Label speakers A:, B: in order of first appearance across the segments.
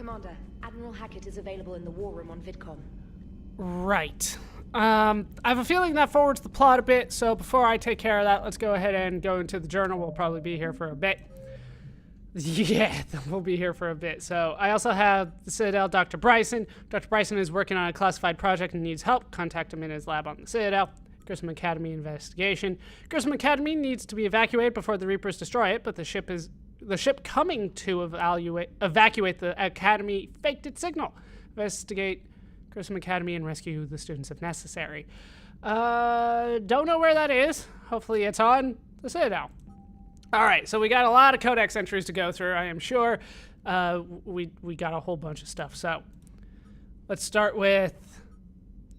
A: Commander, Admiral Hackett is available in the war room on VidCom.
B: Right. I have a feeling that forwards the plot a bit, so before I take care of that, let's go ahead and go into the journal. We'll probably be here for a bit. Yeah, we'll be here for a bit. So I also have the Citadel, Dr. Bryson. Dr. Bryson is working on a classified project and needs help. Contact him in his lab on the Citadel. Grissom Academy investigation. Grissom Academy needs to be evacuated before the Reapers destroy it, but the ship coming to evacuate the Academy faked its signal. Investigate Grissom Academy and rescue the students if necessary. Don't know where that is. Hopefully it's on the Citadel. All right, so we got a lot of codex entries to go through, I am sure. We got a whole bunch of stuff. So let's start with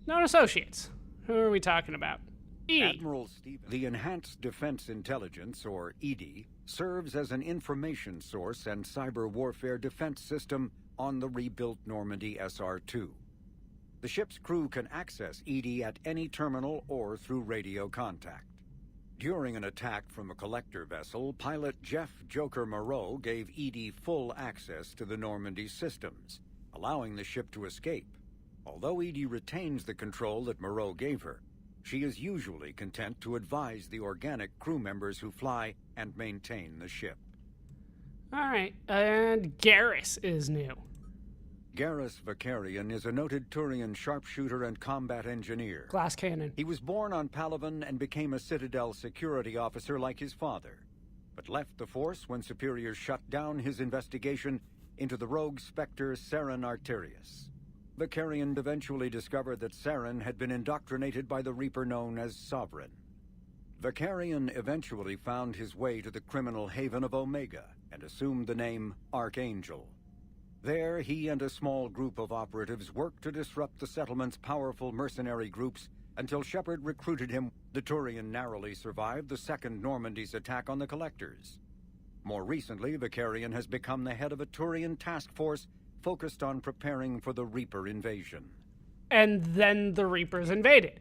B: known associates. Who are we talking about? EDI.
C: Admiral Stephen. The Enhanced Defense Intelligence, or EDI, serves as an information source and cyber warfare defense system on the rebuilt Normandy SR-2. The ship's crew can access EDI at any terminal or through radio contact. During an attack from a collector vessel, pilot Jeff Joker Moreau gave EDI full access to the Normandy systems, allowing the ship to escape. Although EDI retains the control that Moreau gave her, she is usually content to advise the organic crew members who fly and maintain the ship.
B: All right, and Garrus is new.
C: Garrus Vakarian is a noted Turian sharpshooter and combat engineer.
B: Glass cannon.
C: He was born on Palaven and became a Citadel security officer like his father, but left the Force when superiors shut down his investigation into the rogue Spectre Saren Arterius. Vakarian eventually discovered that Saren had been indoctrinated by the Reaper known as Sovereign. Vakarian eventually found his way to the criminal haven of Omega and assumed the name Archangel. There, he and a small group of operatives worked to disrupt the settlement's powerful mercenary groups until Shepard recruited him. The Turian narrowly survived the Second Normandy's attack on the Collectors. More recently, Vakarian has become the head of a Turian task force focused on preparing for the Reaper invasion.
B: And then the Reapers invaded.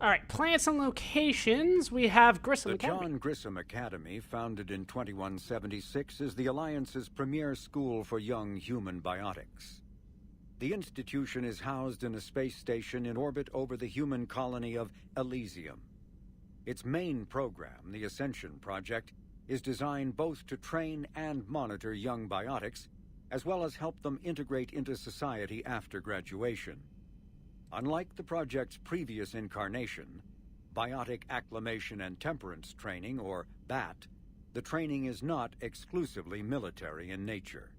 B: All right, plants and locations. We have Grissom Academy.
C: The John Grissom Academy, founded in 2176, is the Alliance's premier school for young human biotics. The institution is housed in a space station in orbit over the human colony of Elysium. Its main program, the Ascension Project, is designed both to train and monitor young biotics, as well as help them integrate into society after graduation. Unlike the project's previous incarnation, Biotic Acclimation and Temperance Training, or BAT, the training is not exclusively military in nature.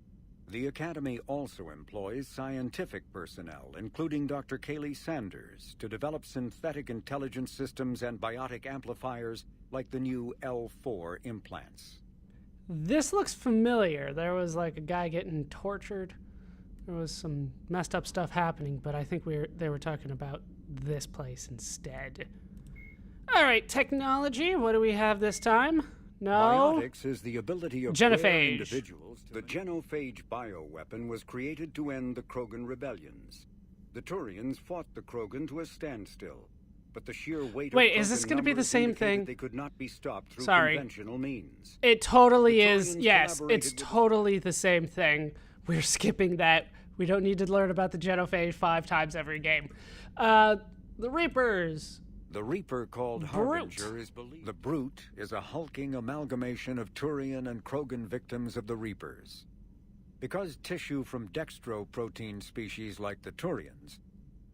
C: The Academy also employs scientific personnel, including Dr. Kaylee Sanders, to develop synthetic intelligence systems and biotic amplifiers like the new L4 implants.
B: This looks familiar. There was like a guy getting tortured. There was some messed up stuff happening, but I think they were talking about this place instead. All right, technology. What do we have this time? No.
C: Biotics is the ability of
B: Genophage.
C: rare individuals. The genophage bioweapon was created to end the Krogan rebellions. The Turians fought the Krogan to a standstill, but the sheer weight
B: Wait,
C: of
B: is this
C: Krogan
B: going to be the
C: numbers
B: same
C: indicated
B: thing?
C: They could not be stopped through
B: Sorry.
C: conventional means.
B: It totally
C: The
B: is.
C: Turians
B: Yes,
C: collaborated
B: it's
C: with-
B: totally the same thing. We're skipping that. We don't need to learn about the genophage 5 times every game. The Reapers.
C: The Reaper, called
B: Brute.
C: Harbinger, is believed. The Brute is a hulking amalgamation of Turian and Krogan victims of the Reapers. Because tissue from dextroprotein species like the Turians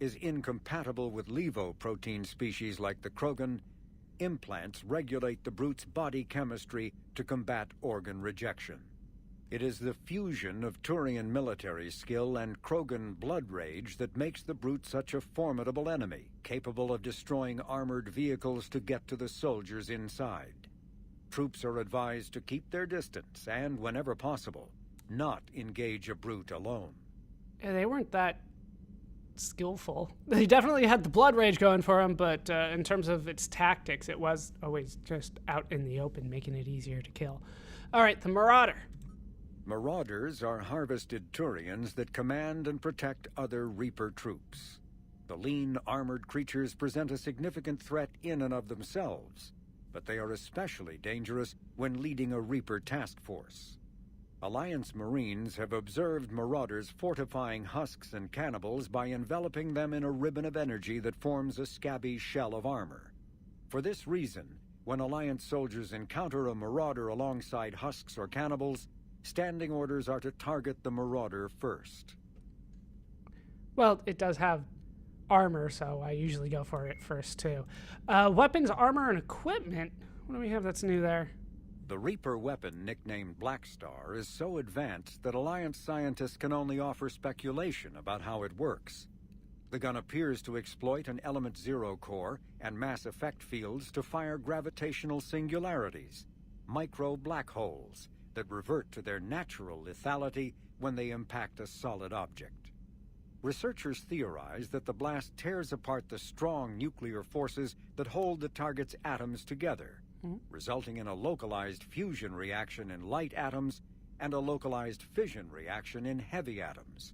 C: is incompatible with levoprotein species like the Krogan, implants regulate the Brute's body chemistry to combat organ rejection. It is the fusion of Turian military skill and Krogan blood rage that makes the Brute such a formidable enemy, capable of destroying armored vehicles to get to the soldiers inside. Troops are advised to keep their distance and, whenever possible, not engage a Brute alone.
B: Yeah, they weren't that skillful. They definitely had the blood rage going for them, but in terms of its tactics, it was always just out in the open, making it easier to kill. All right, the Marauder.
C: Marauders are harvested Turians that command and protect other Reaper troops. The lean, armored creatures present a significant threat in and of themselves, but they are especially dangerous when leading a Reaper task force. Alliance Marines have observed marauders fortifying husks and cannibals by enveloping them in a ribbon of energy that forms a scabby shell of armor. For this reason, when Alliance soldiers encounter a marauder alongside husks or cannibals, standing orders are to target the marauder first.
B: Well, it does have armor, so I usually go for it first, too. Weapons, armor, and equipment. What do we have that's new there?
C: The Reaper weapon, nicknamed Black Star, is so advanced that Alliance scientists can only offer speculation about how it works. The gun appears to exploit an Element Zero core and mass effect fields to fire gravitational singularities, micro black holes, that revert to their natural lethality when they impact a solid object. Researchers theorize that the blast tears apart the strong nuclear forces that hold the target's atoms together, resulting in a localized fusion reaction in light atoms and a localized fission reaction in heavy atoms.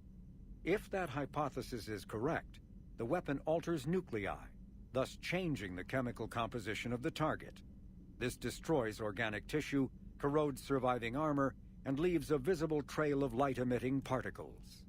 C: If that hypothesis is correct, the weapon alters nuclei, thus changing the chemical composition of the target. This destroys organic tissue, corrodes surviving armor, and leaves a visible trail of light-emitting particles.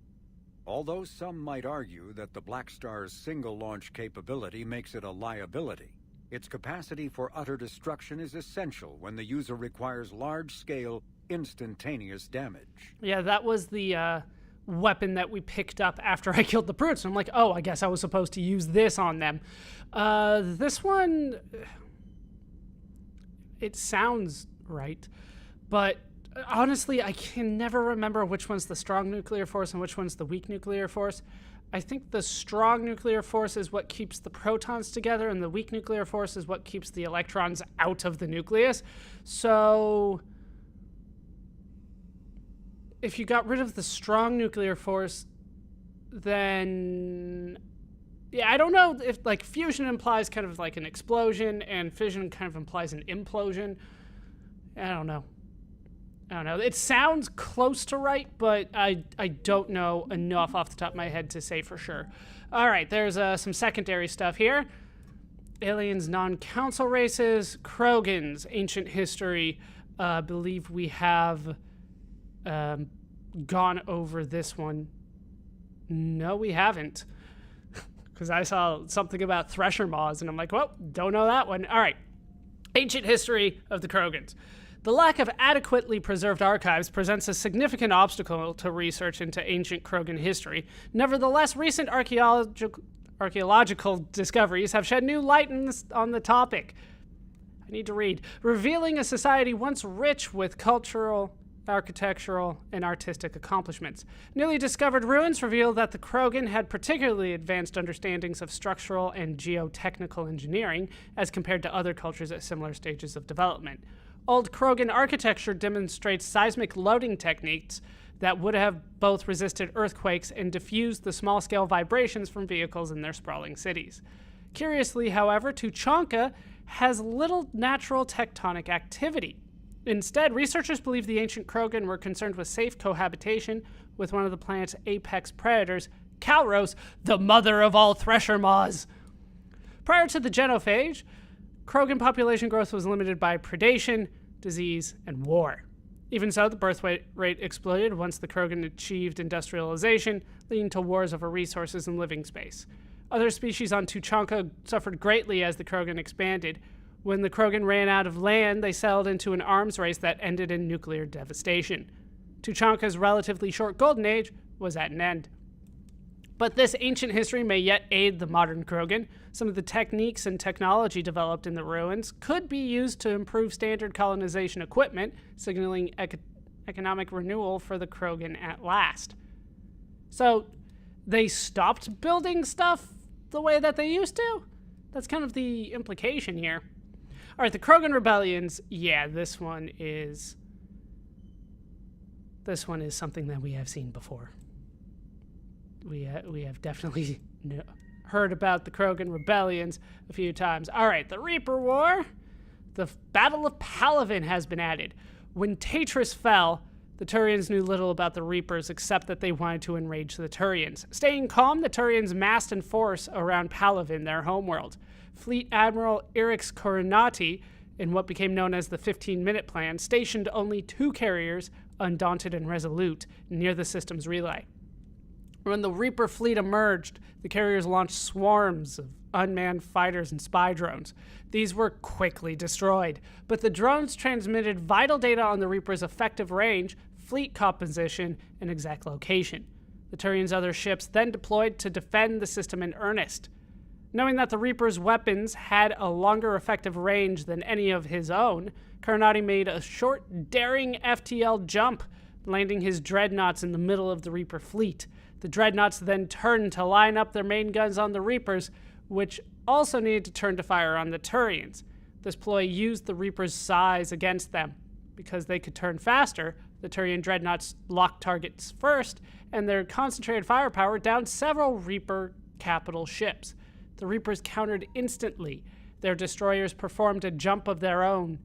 C: Although some might argue that the Black Star's single-launch capability makes it a liability, its capacity for utter destruction is essential when the user requires large-scale, instantaneous damage.
B: Yeah, that was the weapon that we picked up after I killed the brutes. I'm like, oh, I guess I was supposed to use this on them. This one, it sounds right, but honestly, I can never remember which one's the strong nuclear force and which one's the weak nuclear force. I think the strong nuclear force is what keeps the protons together, and the weak nuclear force is what keeps the electrons out of the nucleus. So if you got rid of the strong nuclear force, then yeah, I don't know if like fusion implies kind of like an explosion and fission kind of implies an implosion. I don't know. It sounds close to right, but I don't know enough off the top of my head to say for sure. All right, there's some secondary stuff here. Aliens, non-council races, Krogans, ancient history. I believe we have gone over this one. No, we haven't. Because I saw something about thresher maws, and I'm like, well, don't know that one. All right, ancient history of the Krogans. The lack of adequately preserved archives presents a significant obstacle to research into ancient Krogan history. Nevertheless, recent archaeological discoveries have shed new light on the topic. I need to read. Revealing a society once rich with cultural, architectural, and artistic accomplishments. Newly discovered ruins reveal that the Krogan had particularly advanced understandings of structural and geotechnical engineering as compared to other cultures at similar stages of development. Old Krogan architecture demonstrates seismic loading techniques that would have both resisted earthquakes and diffused the small-scale vibrations from vehicles in their sprawling cities. Curiously, however, Tuchanka has little natural tectonic activity. Instead, researchers believe the ancient Krogan were concerned with safe cohabitation with one of the planet's apex predators, Kalros, the mother of all thresher maws. Prior to the genophage, Krogan population growth was limited by predation, disease, and war. Even so, the birth rate exploded once the Krogan achieved industrialization, leading to wars over resources and living space. Other species on Tuchanka suffered greatly as the Krogan expanded. When the Krogan ran out of land, they settled into an arms race that ended in nuclear devastation. Tuchanka's relatively short golden age was at an end. But this ancient history may yet aid the modern Krogan. Some of the techniques and technology developed in the ruins could be used to improve standard colonization equipment, signaling economic renewal for the Krogan at last. So, they stopped building stuff the way that they used to? That's kind of the implication here. All right, the Krogan rebellions. Yeah, this one is something that we have seen before. We have definitely heard about the Krogan rebellions a few times. All right, the Reaper War. The Battle of Palaven has been added. When Tatris fell, the Turians knew little about the Reapers except that they wanted to enrage the Turians. Staying calm, the Turians massed in force around Palaven, their homeworld. Fleet Admiral Irix Coronati, in what became known as the 15-minute plan, stationed only 2 carriers undaunted and resolute, near the system's relay. When the Reaper fleet emerged, the carriers launched swarms of unmanned fighters and spy drones. These were quickly destroyed, but the drones transmitted vital data on the Reaper's effective range, fleet composition, and exact location. The Turian's other ships then deployed to defend the system in earnest. Knowing that the Reaper's weapons had a longer effective range than any of his own, Carnati made a short, daring FTL jump, landing his dreadnoughts in the middle of the Reaper fleet. The dreadnoughts then turned to line up their main guns on the Reapers, which also needed to turn to fire on the Turians. This ploy used the Reaper's size against them. Because they could turn faster, the Turian dreadnoughts locked targets first, and their concentrated firepower downed several Reaper capital ships. The Reapers countered instantly. Their destroyers performed a jump of their own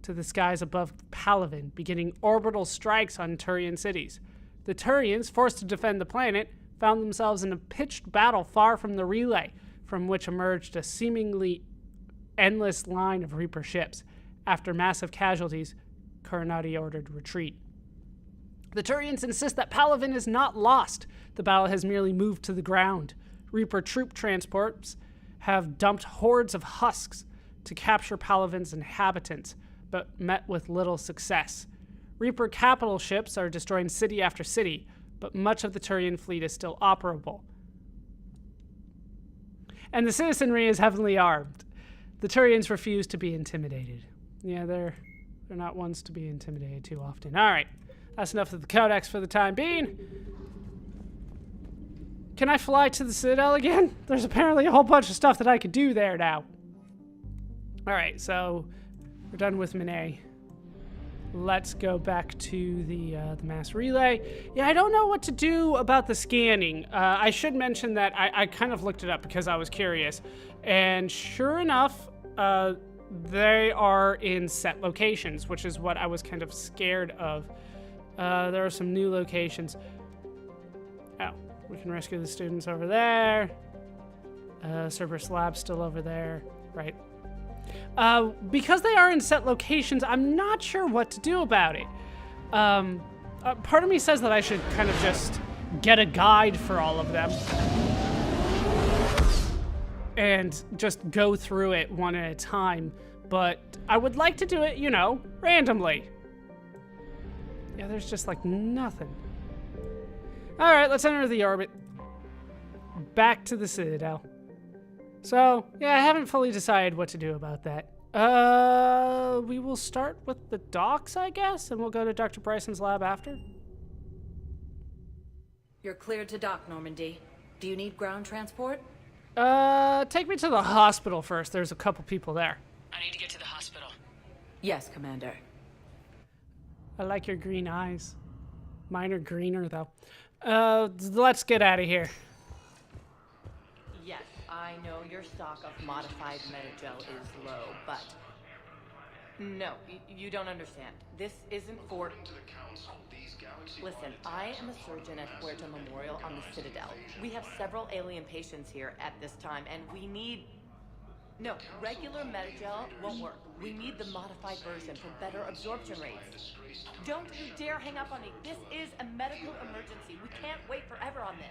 B: to the skies above Palaven, beginning orbital strikes on Turian cities. The Turians, forced to defend the planet, found themselves in a pitched battle far from the relay, from which emerged a seemingly endless line of Reaper ships. After massive casualties, Carnati ordered retreat. The Turians insist that Palaven is not lost. The battle has merely moved to the ground. Reaper troop transports have dumped hordes of husks to capture Palaven's inhabitants, but met with little success. Reaper capital ships are destroying city after city, but much of the Turian fleet is still operable. And the citizenry is heavily armed. The Turians refuse to be intimidated. Yeah, they're not ones to be intimidated too often. All right, that's enough of the Codex for the time being. Can I fly to the Citadel again? There's apparently a whole bunch of stuff that I could do there now. All right, so we're done with Monet. Let's go back to the mass relay. Yeah, I don't know what to do about the scanning. I should mention that I kind of looked it up because I was curious. And sure enough, they are in set locations, which is what I was kind of scared of. There are some new locations. Oh, we can rescue the students over there. Cerberus Lab's still over there, right? Because they are in set locations, I'm not sure what to do about it. Part of me says that I should kind of just get a guide for all of them and just go through it one at a time, but I would like to do it, you know, randomly. Yeah, there's just like nothing. All right, let's enter the orbit. Back to the Citadel. So, yeah, I haven't fully decided what to do about that. We will start with the docks, I guess, and we'll go to Dr. Bryson's lab after.
D: You're cleared to dock, Normandy. Do you need ground transport?
B: Take me to the hospital first. There's a couple people there.
D: I need to get to the hospital. Yes, Commander.
B: I like your green eyes. Mine are greener, though. Let's get out of here.
D: Yes, I know your stock of modified metagel is low, but... No, you don't understand. This isn't for... Listen, I am a surgeon at Huerta Memorial on the Citadel. We have several alien patients here at this time, and we need... No, regular metagel won't work. We need the modified version for better absorption rates. Don't you dare hang up on me. This is a medical emergency. We can't wait forever on this.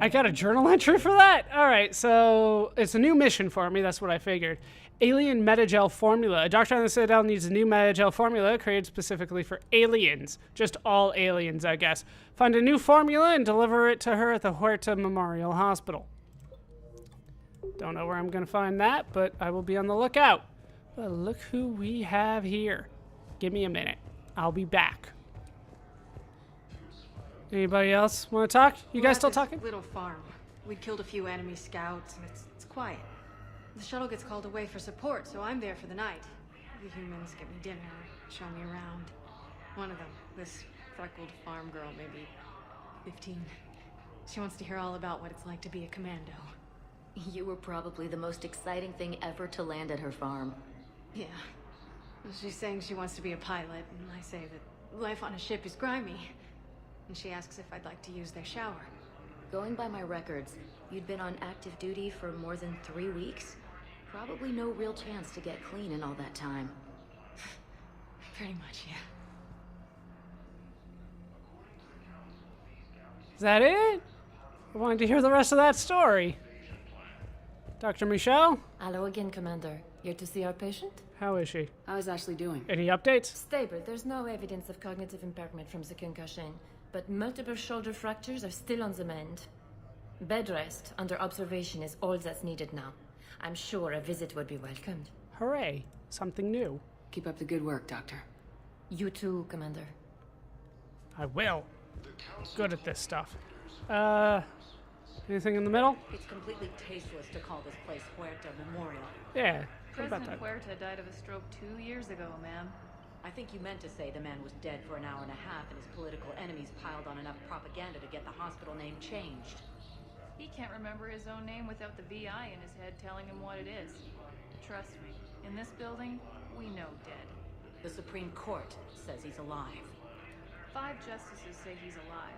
B: I got a journal entry for that? All right, so it's a new mission for me. That's what I figured. Alien metagel formula. A doctor on the Citadel needs a new metagel formula created specifically for aliens. Just all aliens, I guess. Find a new formula and deliver it to her at the Huerta Memorial Hospital. Don't know where I'm going to find that, but I will be on the lookout. But look who we have here. Give me a minute. I'll be back. Anybody else want to talk? You guys still talking?
E: Little farm. We killed a few enemy scouts, and it's quiet. The shuttle gets called away for support, so I'm there for the night. The humans get me dinner, show me around. One of them, this freckled farm girl, maybe 15. She wants to hear all about what it's like to be a commando.
F: You were probably the most exciting thing ever to land at her farm.
E: Yeah. She's saying she wants to be a pilot, and I say that life on a ship is grimy. And she asks if I'd like to use their shower.
F: Going by my records, you'd been on active duty for more than 3 weeks. Probably no real chance to get clean in all that time.
E: Pretty much, yeah.
B: Is that it? I wanted to hear the rest of that story. Dr. Michelle?
F: Hello again, Commander. Here to see our patient?
B: How is she?
G: How is Ashley doing?
B: Any updates?
F: Stable. There's no evidence of cognitive impairment from the concussion, but multiple shoulder fractures are still on the mend. Bed rest under observation is all that's needed now. I'm sure a visit would be welcomed.
B: Hooray. Something new.
G: Keep up the good work, Doctor.
F: You too, Commander.
B: I will. Good at this stuff. Anything in the middle?
H: It's completely tasteless to call this place Huerta Memorial.
B: Yeah. What about
I: President
B: that?
I: Huerta died of a stroke 2 years ago, ma'am.
H: I think you meant to say the man was dead for an hour and a half and his political enemies piled on enough propaganda to get the hospital name changed.
I: He can't remember his own name without the VI in his head telling him what it is. Trust me, in this building, we know dead.
H: The Supreme Court says he's alive.
I: 5 justices say he's alive.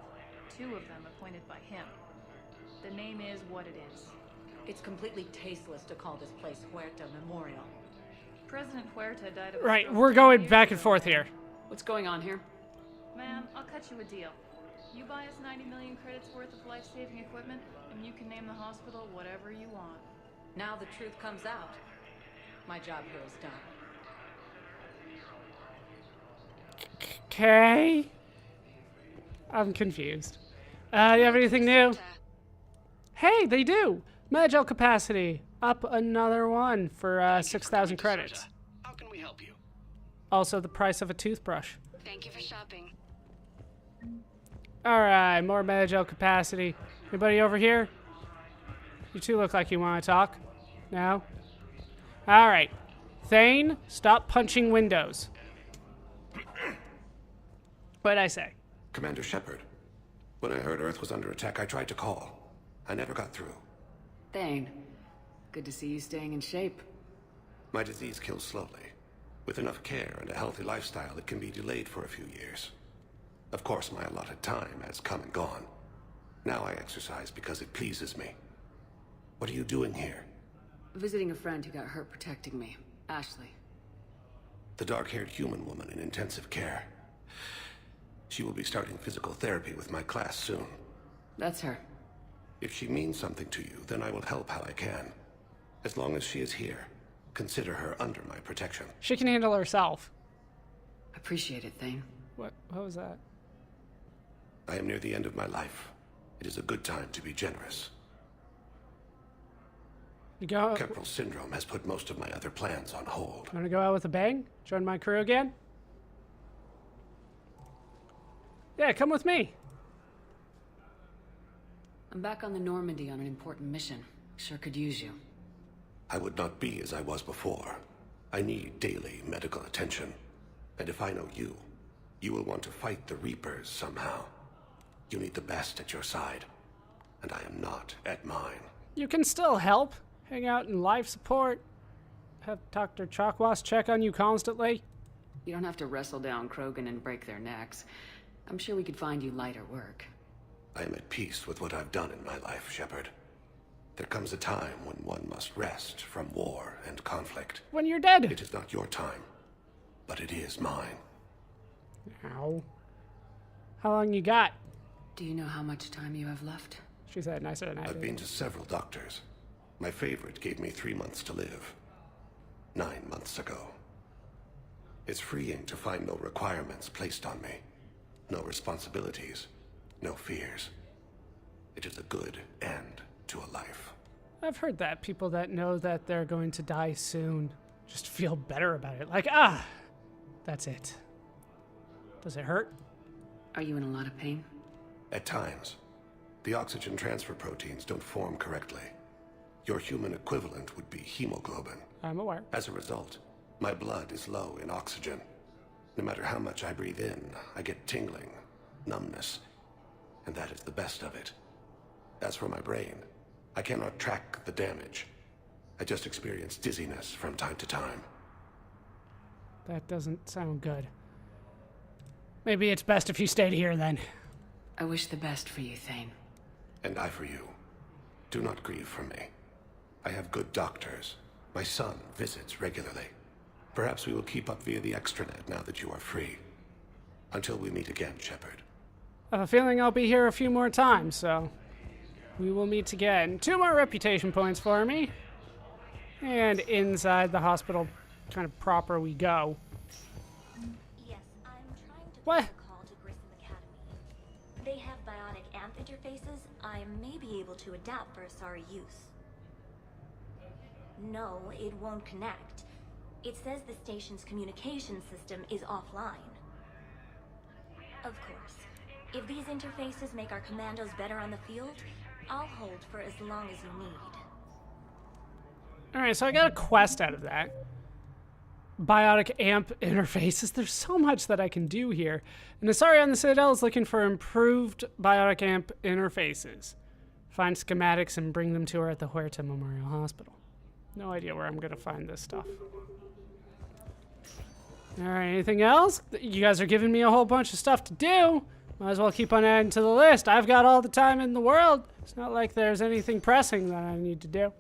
I: 2 of them appointed by him. The name is what it is.
H: It's completely tasteless to call this place Huerta Memorial.
I: President Huerta died of a
B: Right,
I: stroke
B: we're
I: 2
B: going
I: years
B: back and
I: ago,
B: forth
I: ma'am.
B: here.
G: What's going on here?
I: Ma'am, I'll cut you a deal. You buy us 90 million credits worth of life-saving equipment, and you can name the hospital whatever you want.
H: Now the truth comes out. My job here is done.
B: Okay. I'm confused. Do you have anything new? Hey, they do. Medgel capacity. Up another one for 6,000 credits.
J: How can we help you?
B: Also the price of a toothbrush.
K: Thank you for shopping.
B: Alright, more Medgel capacity. Anybody over here? You two look like you want to talk. No? Alright. Thane, stop punching windows. What'd I say?
J: Commander Shepard. When I heard Earth was under attack, I tried to call. I never got through.
G: Thane. Good to see you staying in shape.
J: My disease kills slowly. With enough care and a healthy lifestyle, it can be delayed for a few years. Of course, my allotted time has come and gone. Now I exercise because it pleases me. What are you doing here?
G: Visiting a friend who got hurt protecting me. Ashley.
J: The dark-haired human woman in intensive care. She will be starting physical therapy with my class soon.
G: That's her.
J: If she means something to you, then I will help how I can. As long as she is here, consider her under my protection.
B: She can handle herself.
G: Appreciate it, Thane.
B: What was that?
J: I am near the end of my life. It is a good time to be generous.
B: You go.
J: Kemperl syndrome has put most of my other plans on hold.
B: Want to go out with a bang? Join my crew again? Yeah, come with me.
G: I'm back on the Normandy on an important mission. Sure could use you.
J: I would not be as I was before. I need daily medical attention. And if I know you, you will want to fight the Reapers somehow. You need the best at your side. And I am not at mine.
B: You can still help. Hang out in life support. Have Dr. Chakwas check on you constantly.
G: You don't have to wrestle down Krogan and break their necks. I'm sure we could find you lighter work.
J: I am at peace with what I've done in my life, Shepard. There comes a time when one must rest from war and conflict.
B: When you're dead.
J: It is not your time, but it is mine.
B: Ow. How long you got?
G: Do you know how much time you have left?
B: She said nicer than I
J: I've
B: did.
J: been to several doctors. My favorite gave me 3 months to live. 9 months ago. It's freeing to find no requirements placed on me. No responsibilities. No fears. It is a good end to a life.
B: I've heard that people that know that they're going to die soon just feel better about it. Like, ah, that's it. Does it hurt?
G: Are you in a lot of pain?
J: At times, the oxygen transfer proteins don't form correctly. Your human equivalent would be hemoglobin.
B: I'm aware.
J: As a result, my blood is low in oxygen. No matter how much I breathe in, I get tingling, numbness, and that is the best of it. As for my brain, I cannot track the damage. I just experience dizziness from time to time.
B: That doesn't sound good. Maybe it's best if you stayed here then.
G: I wish the best for you, Thane.
J: And I for you. Do not grieve for me. I have good doctors. My son visits regularly. Perhaps we will keep up via the extranet now that you are free. Until we meet again, Shepard.
B: I have a feeling I'll be here a few more times, so we will meet again. 2 more reputation points for me. And inside the hospital, kind of proper we go.
K: Yes, I'm trying to
B: What?
K: make a call to Grissom Academy. They have bionic amp interfaces I may be able to adapt for Asari use. No, it won't connect. It says the station's communication system is offline. Of course, if these interfaces make our commandos better on the field, I'll hold for as long as you need.
B: Alright, so I got a quest out of that. Biotic amp interfaces. There's so much that I can do here. And Asari on the Citadel is looking for improved biotic amp interfaces. Find schematics and bring them to her at the Huerta Memorial Hospital. No idea where I'm going to find this stuff. Alright, anything else? You guys are giving me a whole bunch of stuff to do. Might as well keep on adding to the list. I've got all the time in the world. It's not like there's anything pressing that I need to do.